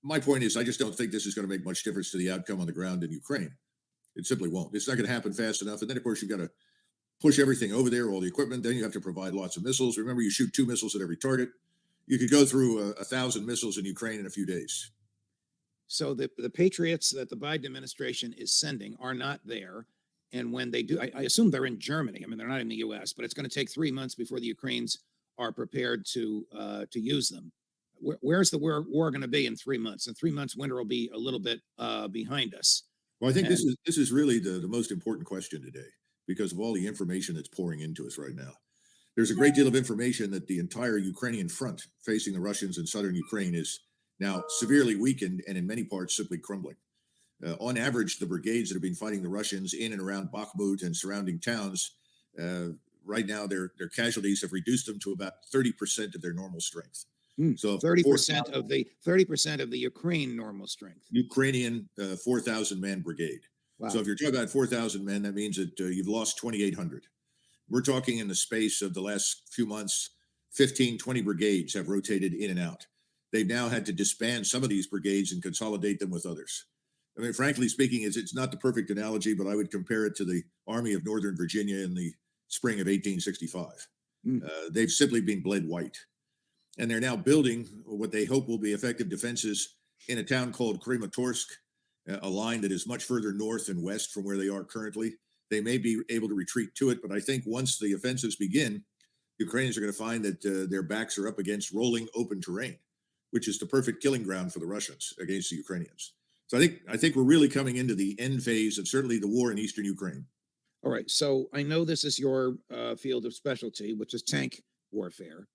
my point is, I just don't think this is going to make much difference to the outcome on the ground in Ukraine. It simply won't. It's not going to happen fast enough. And then, of course, you've got to push everything over there, all the equipment. Then you have to provide lots of missiles. Remember, you shoot 2 missiles at every target. You could go through 1,000 missiles in Ukraine in a few days. So the Patriots that the Biden administration is sending are not there. And when they do, I assume they're in Germany. I mean, they're not in the U.S., but it's going to take 3 months before the Ukrainians are prepared to use them. Where's the war going to be in 3 months? In 3 months, winter will be a little bit behind us. Well, I think this is really the most important question today because of all the information that's pouring into us right now. There's a great deal of information that the entire Ukrainian front facing the Russians in southern Ukraine is now severely weakened and in many parts simply crumbling. On average, the brigades that have been fighting the Russians in and around Bakhmut and surrounding towns, right now their casualties have reduced them to about 30% of their normal strength. So 30% of the Ukraine normal strength. Ukrainian 4,000 man brigade. Wow. So if you're talking about 4,000 men, that means that you've lost 2,800. We're talking in the space of the last few months, 15, 20 brigades have rotated in and out. They've now had to disband some of these brigades and consolidate them with others. I mean, frankly speaking, it's not the perfect analogy, but I would compare it to the Army of Northern Virginia in the spring of 1865. They've simply been bled white. And they're now building what they hope will be effective defenses in a town called Kramatorsk, a line that is much further north and west from where they are currently. They may be able to retreat to it, but I think once the offensives begin, Ukrainians are going to find that their backs are up against rolling open terrain, which is the perfect killing ground for the Russians against the Ukrainians. So I think we're really coming into the end phase of certainly the war in eastern Ukraine. All right. So I know this is your field of specialty, which is tank warfare.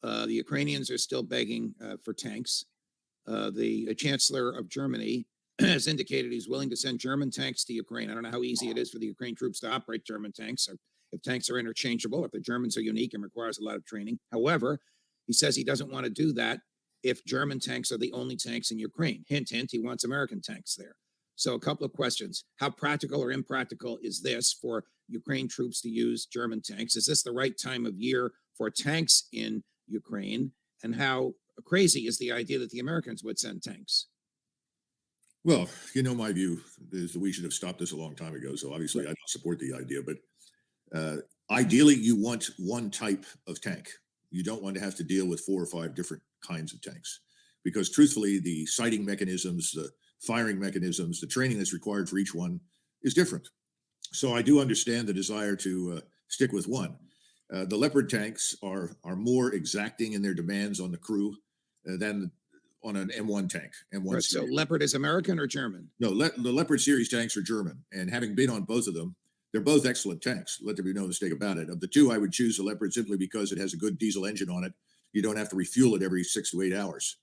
The Ukrainians are still begging for tanks. The Chancellor of Germany has indicated he's willing to send German tanks to Ukraine. I don't know how easy it is for the Ukraine troops to operate German tanks, or if tanks are interchangeable, if the Germans are unique and requires a lot of training. However, he says he doesn't want to do that if German tanks are the only tanks in Ukraine. Hint, hint, he wants American tanks there. So a couple of questions. How practical or impractical is this for Ukraine troops to use German tanks? Is this the right time of year for tanks in Ukraine? And how crazy is the idea that the Americans would send tanks? Well, my view is that we should have stopped this a long time ago. So obviously I don't support the idea, but ideally you want one type of tank. You don't want to have to deal with 4 or 5 different kinds of tanks because truthfully, the sighting mechanisms, the firing mechanisms, the training that's required for each one is different. So I do understand the desire to stick with one. The Leopard tanks are more exacting in their demands on the crew than on an M1 tank. M1 right, so Leopard is American or German? No, the Leopard series tanks are German. And having been on both of them, they're both excellent tanks. Let there be no mistake about it. Of the two, I would choose the Leopard simply because it has a good diesel engine on it. You don't have to refuel it every 6 to 8 hours.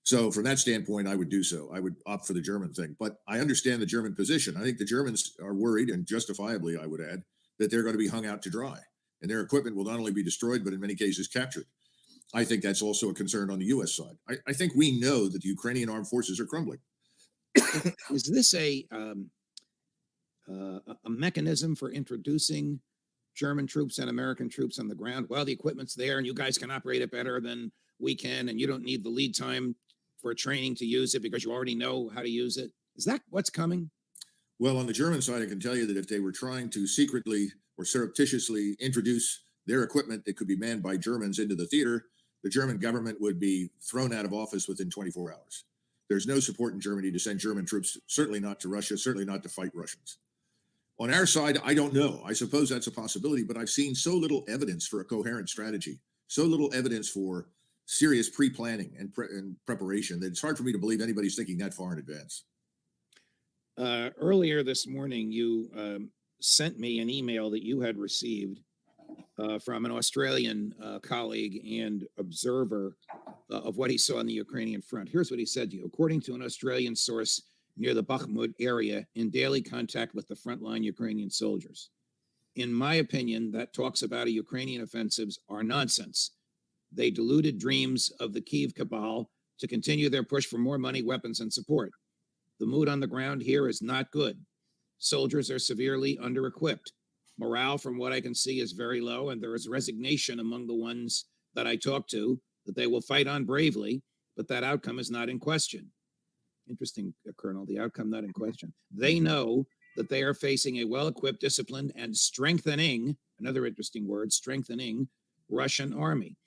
So from that standpoint, I would do so. I would opt for the German thing. But I understand the German position. I think the Germans are worried, and justifiably, I would add, that they're going to be hung out to dry. And their equipment will not only be destroyed, but in many cases captured. I think that's also a concern on the U.S. side. I think we know that the Ukrainian armed forces are crumbling. Is this a mechanism for introducing German troops and American troops on the ground? Well, the equipment's there and you guys can operate it better than we can, and you don't need the lead time for training to use it because you already know how to use it. Is that what's coming? Well, on the German side, I can tell you that if they were trying to secretly or surreptitiously introduce their equipment that could be manned by Germans into the theater, the German government would be thrown out of office within 24 hours. There's no support in Germany to send German troops, certainly not to Russia, certainly not to fight Russians. On our side, I don't know. I suppose that's a possibility, but I've seen so little evidence for a coherent strategy, so little evidence for serious pre-planning and preparation that it's hard for me to believe anybody's thinking that far in advance. Earlier this morning, you sent me an email that you had received from an Australian colleague and observer of what he saw on the Ukrainian front. Here's what he said to you. According to an Australian source near the Bakhmut area in daily contact with the frontline Ukrainian soldiers, in my opinion, that talks about a Ukrainian offensives are nonsense. They deluded dreams of the Kyiv cabal to continue their push for more money, weapons, and support. The mood on the ground here is not good. Soldiers are severely under-equipped. Morale, from what I can see, is very low, and there is resignation among the ones that I talk to that they will fight on bravely, but that outcome is not in question. Interesting, Colonel. The outcome not in question. They know that they are facing a well-equipped, disciplined, and strengthening, another interesting word, strengthening Russian army.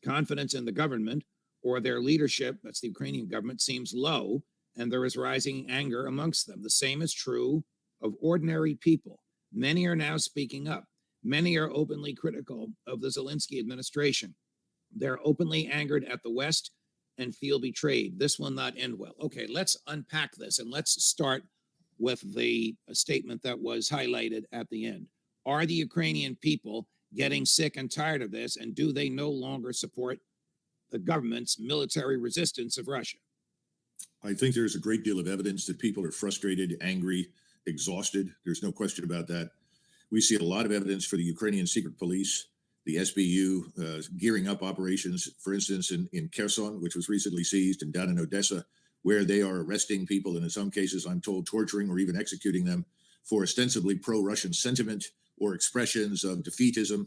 Confidence in the government or their leadership, that's the Ukrainian government, seems low, and there is rising anger amongst them. The same is true of ordinary people. Many are now speaking up. Many are openly critical of the Zelensky administration. They're openly angered at the West and feel betrayed. This will not end well. Okay, let's unpack this and let's start with the statement that was highlighted at the end. Are the Ukrainian people getting sick and tired of this, and do they no longer support the government's military resistance of Russia? I think there's a great deal of evidence that people are frustrated, angry, exhausted. There's no question about that. We see a lot of evidence for the Ukrainian secret police, the SBU, gearing up operations, for instance, in Kherson, which was recently seized, and down in Odessa, where they are arresting people, and in some cases, I'm told, torturing or even executing them for ostensibly pro-Russian sentiment or expressions of defeatism.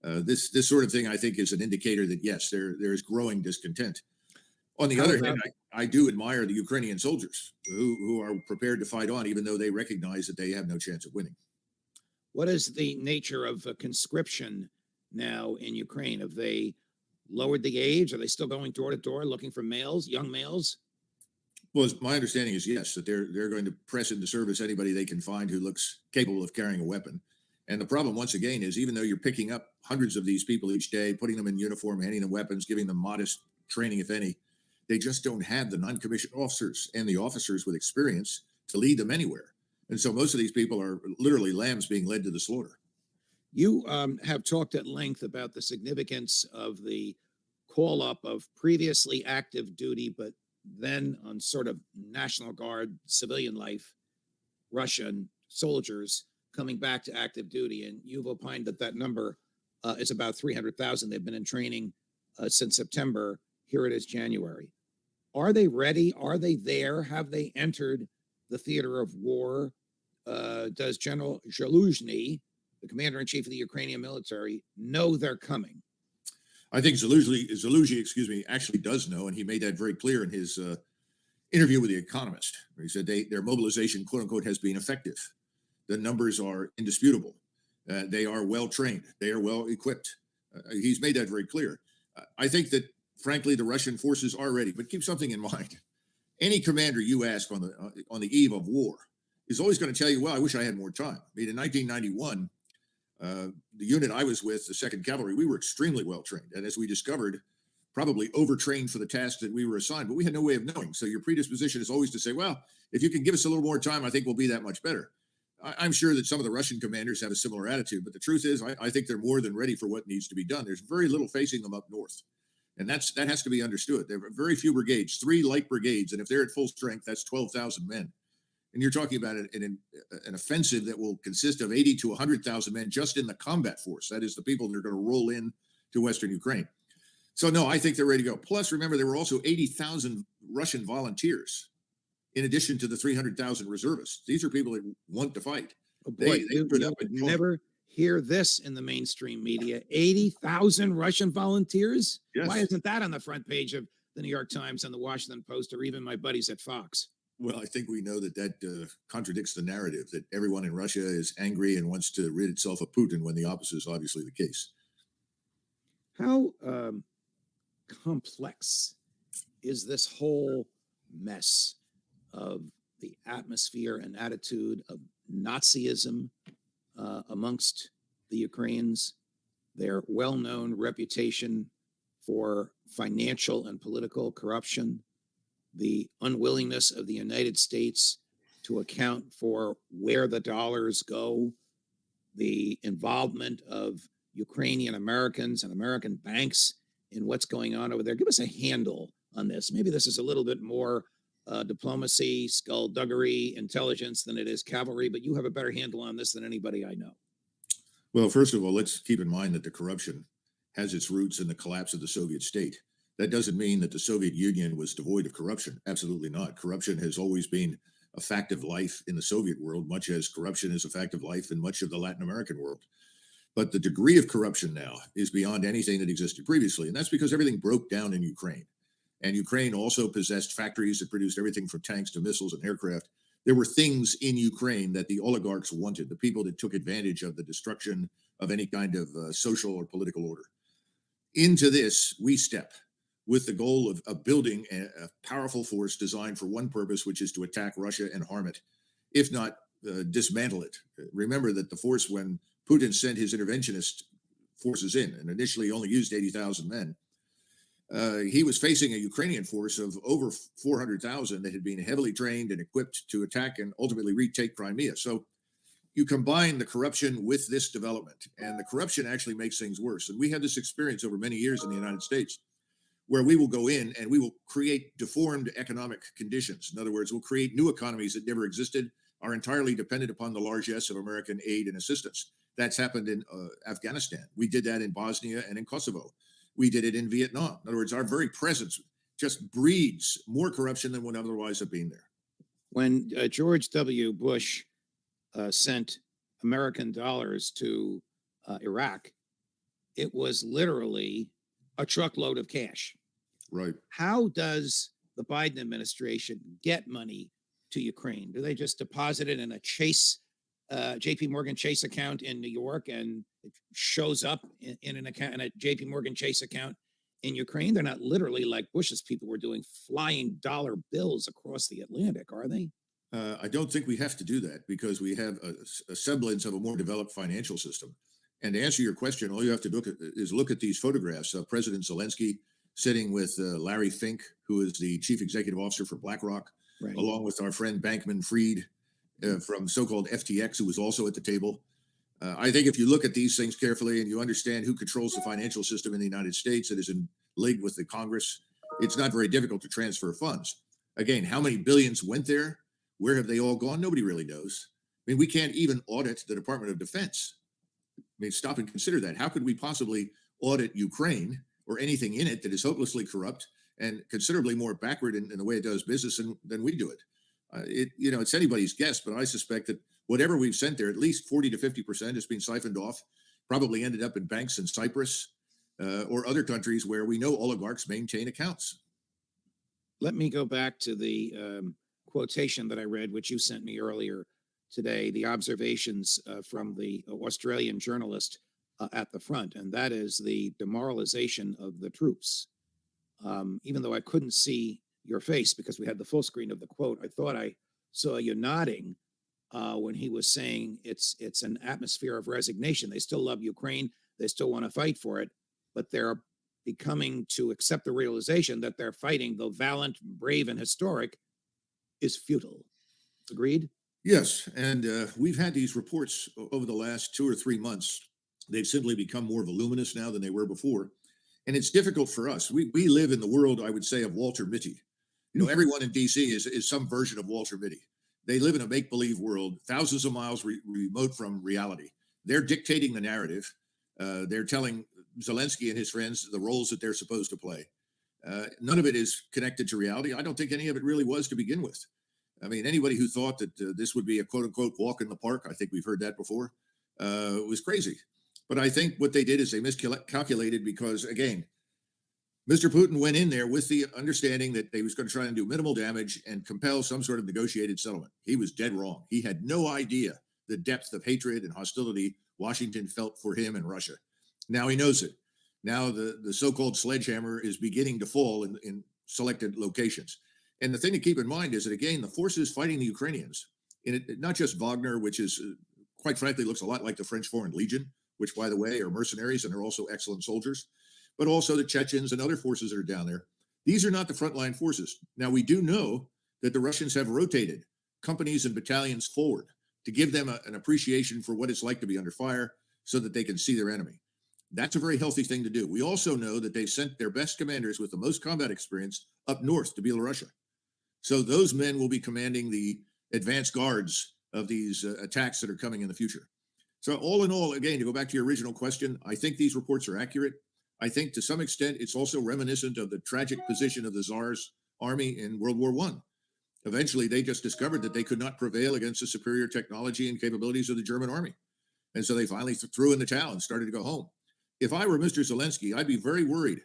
This sort of thing, I think, is an indicator that, yes, there is growing discontent. On the other hand, I do admire the Ukrainian soldiers who are prepared to fight on, even though they recognize that they have no chance of winning. What is the nature of conscription now in Ukraine? Have they lowered the age? Are they still going door to door looking for males, young males? Well, my understanding is yes, that they're going to press into service anybody they can find who looks capable of carrying a weapon. And the problem, once again, is even though you're picking up hundreds of these people each day, putting them in uniform, handing them weapons, giving them modest training, if any, they just don't have the non-commissioned officers and the officers with experience to lead them anywhere. And so most of these people are literally lambs being led to the slaughter. You have talked at length about the significance of the call up of previously active duty, but then on sort of National Guard civilian life, Russian soldiers coming back to active duty. And you've opined that that number is about 300,000. They've been in training since September. Here it is January. Are they ready? Are they there? Have they entered the theater of war? Does General Zaluzhny, the commander-in-chief of the Ukrainian military, know they're coming? I think Zaluzhny, actually does know, and he made that very clear in his interview with The Economist. He said their mobilization, quote unquote, has been effective. The numbers are indisputable. They are well trained. They are well equipped. He's made that very clear. I think that, frankly, the Russian forces are ready. But keep something in mind: any commander you ask on the eve of war is always going to tell you, "Well, I wish I had more time." I mean, in 1991, the unit I was with, the 2nd Cavalry, we were extremely well trained, and as we discovered, probably overtrained for the task that we were assigned. But we had no way of knowing. So your predisposition is always to say, "Well, if you can give us a little more time, I think we'll be that much better." I'm sure that some of the Russian commanders have a similar attitude, but the truth is, I think they're more than ready for what needs to be done. There's very little facing them up north, and that has to be understood. There are very few brigades, 3 light brigades, and if they're at full strength, that's 12,000 men. And you're talking about an offensive that will consist of 80 to 100,000 men just in the combat force. That is the people that are going to roll in to Western Ukraine. So, no, I think they're ready to go. Plus, remember, there were also 80,000 Russian volunteers in addition to the 300,000 reservists. These are people that want to fight. Oh boy, you never hear this in the mainstream media. 80,000 Russian volunteers? Yes. Why isn't that on the front page of the New York Times and the Washington Post, or even my buddies at Fox? Well, I think we know that contradicts the narrative that everyone in Russia is angry and wants to rid itself of Putin, when the opposite is obviously the case. How complex is this whole mess of the atmosphere and attitude of Nazism amongst the Ukrainians, their well-known reputation for financial and political corruption, the unwillingness of the United States to account for where the dollars go, the involvement of Ukrainian Americans and American banks in what's going on over there? Give us a handle on this. Maybe this is a little bit more diplomacy, skullduggery, intelligence than it is cavalry, but you have a better handle on this than anybody I know. Well, first of all, let's keep in mind that the corruption has its roots in the collapse of the Soviet state. That doesn't mean that the Soviet Union was devoid of corruption. Absolutely not. Corruption has always been a fact of life in the Soviet world, much as corruption is a fact of life in much of the Latin American world. But the degree of corruption now is beyond anything that existed previously. And that's because everything broke down in Ukraine. And Ukraine also possessed factories that produced everything from tanks to missiles and aircraft. There were things in Ukraine that the oligarchs wanted, the people that took advantage of the destruction of any kind of social or political order. Into this, we step with the goal of building a powerful force designed for one purpose, which is to attack Russia and harm it, if not dismantle it. Remember that the force, when Putin sent his interventionist forces in and initially only used 80,000 men, he was facing a Ukrainian force of over 400,000 that had been heavily trained and equipped to attack and ultimately retake Crimea. So you combine the corruption with this development, and the corruption actually makes things worse. And we had this experience over many years in the United States, where we will go in and we will create deformed economic conditions. In other words, we'll create new economies that never existed, are entirely dependent upon the largesse of American aid and assistance. That's happened in Afghanistan. We did that in Bosnia and in Kosovo. We did it in Vietnam. In other words, our very presence just breeds more corruption than would otherwise have been there. When George W. Bush sent American dollars to Iraq, it was literally a truckload of cash. Right. How does the Biden administration get money to Ukraine? Do they just deposit it in a JP Morgan Chase account in New York, and it shows up in an account, in a JP Morgan Chase account in Ukraine? They're not literally, like Bush's people were doing, flying dollar bills across the Atlantic, are they? I don't think we have to do that because we have a semblance of a more developed financial system. And to answer your question, all you have to look at these photographs of President Zelensky sitting with Larry Fink, who is the chief executive officer for BlackRock, Right. along with our friend Bankman-Fried from so-called FTX, who was also at the table. I think if you look at these things carefully and you understand who controls the financial system in the United States that is in league with the Congress, it's not very difficult to transfer funds. Again, how many billions went there? Where have they all gone? Nobody really knows. I mean, we can't even audit the Department of Defense. I mean, stop and consider that. How could we possibly audit Ukraine or anything in it that is hopelessly corrupt and considerably more backward in the way it does business than we do it? It's anybody's guess, but I suspect that whatever we've sent there, at least 40 to 50% has been siphoned off, probably ended up in banks in Cyprus or other countries where we know oligarchs maintain accounts. Let me go back to the quotation that I read, which you sent me earlier today, the observations from the Australian journalist at the front, and that is the demoralization of the troops. Even though I couldn't see your face because we had the full screen of the quote, I thought I saw you nodding when he was saying it's an atmosphere of resignation. They still love Ukraine. They still want to fight for it, but they're becoming to accept the realization that they're fighting, though valiant, brave, and historic, is futile. Agreed? Yes, and we've had these reports over the last 2 or 3 months. They've simply become more voluminous now than they were before. And it's difficult for us. We live in the world, I would say, of Walter Mitty. Everyone in DC is some version of Walter Mitty. They live in a make-believe world, thousands of miles remote from reality. They're dictating the narrative. They're telling Zelensky and his friends the roles that they're supposed to play. None of it is connected to reality. I don't think any of it really was to begin with. I mean, anybody who thought that this would be a quote-unquote walk in the park, I think we've heard that before, was crazy. But I think what they did is they miscalculated because, again, Mr. Putin went in there with the understanding that they was going to try and do minimal damage and compel some sort of negotiated settlement. He was dead wrong. He had no idea the depth of hatred and hostility Washington felt for him and Russia. Now he knows it. Now the so-called sledgehammer is beginning to fall in selected locations. And the thing to keep in mind is that, again, the forces fighting the Ukrainians, not just Wagner, which is, quite frankly, looks a lot like the French Foreign Legion, which, by the way, are mercenaries and are also excellent soldiers, but also the Chechens and other forces that are down there. These are not the frontline forces. Now, we do know that the Russians have rotated companies and battalions forward to give them an appreciation for what it's like to be under fire so that they can see their enemy. That's a very healthy thing to do. We also know that they've sent their best commanders with the most combat experience up north to Belarus. So those men will be commanding the advanced guards of these attacks that are coming in the future. So all in all, again, to go back to your original question, I think these reports are accurate. I think to some extent it's also reminiscent of the tragic position of the Tsar's army in World War I. Eventually, they just discovered that they could not prevail against the superior technology and capabilities of the German army. And so they finally threw in the towel and started to go home. If I were Mr. Zelensky, I'd be very worried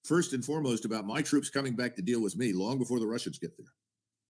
first and foremost about my troops coming back to deal with me long before the Russians get there.